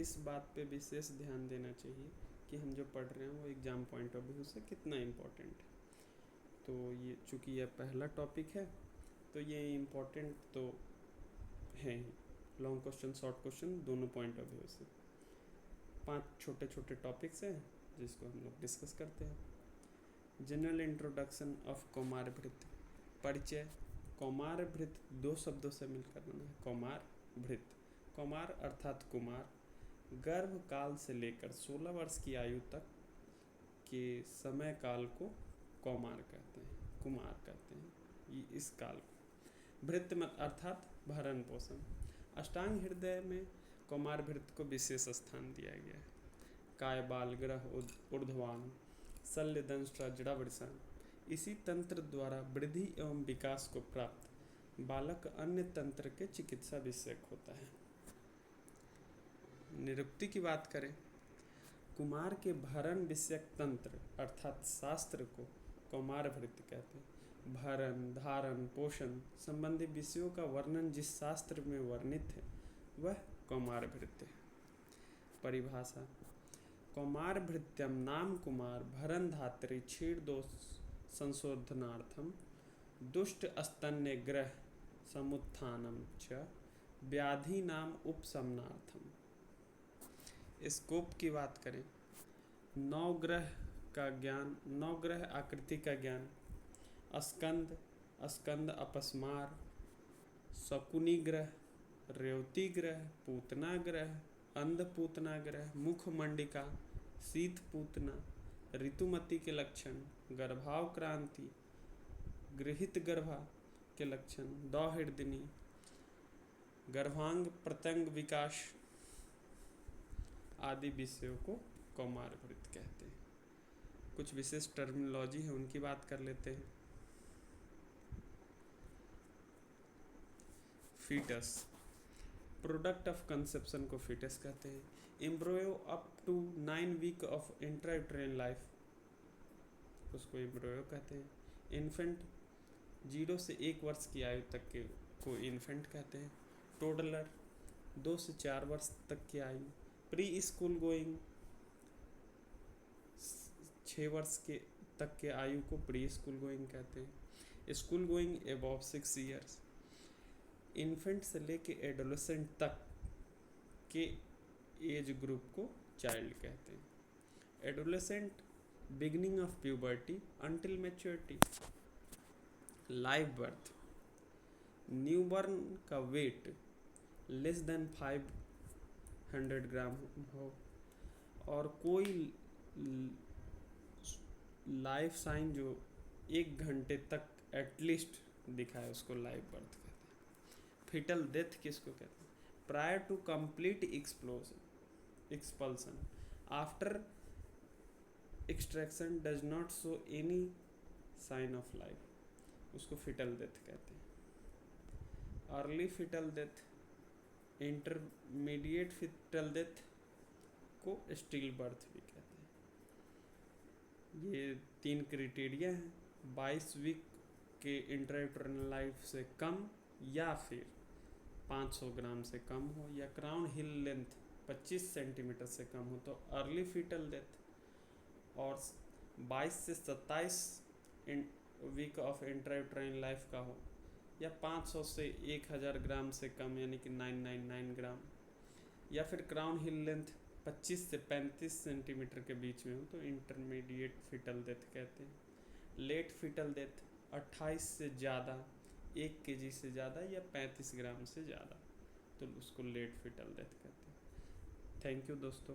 इस बात पे विशेष ध्यान देना चाहिए कि हम जो पढ़ रहे हैं वो एग्ज़ाम पॉइंट ऑफ व्यू से कितना इम्पोर्टेंट है। तो ये चूँकि यह पहला टॉपिक है तो ये इम्पोर्टेंट तो है ही, लॉन्ग क्वेश्चन शॉर्ट क्वेश्चन दोनों पॉइंट ऑफ व्यू से 5 छोटे छोटे टॉपिक्स हैं जिसको हम लोग डिस्कस करते हैं। जनरल इंट्रोडक्शन ऑफ कौमार भृत्य। परिचय। कौमार भृत्य 2 शब्दों से मिलकर बना है, कौमार भृत्य। कौमार अर्थात कुमार, गर्भ काल से लेकर 16 वर्ष की आयु तक के समय काल को कौमार कहते हैं, कुमार कहते हैं, ये इस काल को। भृत्य अर्थात भरण पोषण। अष्टांग हृदय में कौमार भृत्य को विशेष स्थान दिया गया है। काय बाल ग्रह ऊर्ध्वांग शल्य दंष्ट्रा जड़ावृषा, इसी तंत्र द्वारा वृद्धि एवं विकास को प्राप्त बालक अन्य तंत्र के चिकित्सा विषयक होता है। निरुक्ति की बात करें, कुमार के भरण विषयक तंत्र अर्थात शास्त्र को कौमार भृत्य कहते हैं। भरण धारण पोषण संबंधी विषयों का वर्णन जिस शास्त्र में वर्णित है वह कौमार भृत्य है। परिभाषा। कौमार भृत्यम नाम कुमार भरण धात्री क्षीर दोष संशोधनार्थम दुष्ट स्तन्य ग्रह समुत्थानम च व्याधि नाम उपशमनार्थम। स्कोप की बात करें, 9 ग्रह का ज्ञान, 9 ग्रह आकृति का ज्ञान, स्कंद, स्कंद अपस्मार, शकुनी ग्रह, रेवती ग्रह, पूतना ग्रह, अंधपूतना ग्रह, मुखमंडिका, शीत पूतना, ऋतुमती के लक्षण, गर्भाव क्रांति, गृहित गर्भा के लक्षण, दौहिर्दिनी, गर्भांग प्रत्यंग विकास आदि विषयों को कौमार भृत्य कहते हैं। कुछ विशेष टर्मिनोलॉजी है उनकी बात कर लेते हैं। फीटस, प्रोडक्ट ऑफ कंसेप्शन को फीटस कहते हैं। Embryo up to 9 week of intrauterine life, उसको एम्ब्रोयो कहते हैं। इन्फेंट 0 से 1 वर्ष की आयु तक के को इन्फेंट कहते हैं। टोडलर 2 से 4 वर्ष तक की आयु। प्री स्कूल गोइंग 6 वर्ष के तक के आयु को प्री स्कूल गोइंग कहते हैं। School going above 6 years. Infant से लेके एडोलेसेंट तक के एज ग्रुप को चाइल्ड कहते हैं। Adolescent beginning of puberty until maturity. Live birth, newborn का वेट लेस देन 500 ग्राम हो और कोई लाइफ साइन जो 1 घंटे तक एटलीस्ट दिखाए उसको लाइव बर्थ कहते हैं। फिटल डेथ किसको कहते हैं? Prior to complete expulsion after extraction does not show any sign of life, उसको फिटल डेथ कहते हैं। Early fetal death, intermediate fetal death को स्टिल बर्थ भी कहते हैं। ये 3 क्राइटेरिया हैं। 22 वीक के इंट्रायूटेराइन लाइफ से कम या फिर 500 ग्राम से कम हो या क्राउन हिल लेंथ 25 सेंटीमीटर से कम हो तो अर्ली फीटल डेथ, और 22 से 27 वीक ऑफ इंट्रायूटेराइन लाइफ का हो या 500 से 1000 ग्राम से कम यानी कि 999 ग्राम, या फिर क्राउन हिल लेंथ 25 से 35 सेंटीमीटर के बीच में हो तो इंटरमीडिएट फीटल डेथ कहते हैं। लेट फीटल डेथ 28 से ज़्यादा, 1 kg से ज़्यादा या 35 ग्राम से ज़्यादा तो उसको लेट फीटल डेथ कहते हैं। थैंक यू दोस्तों।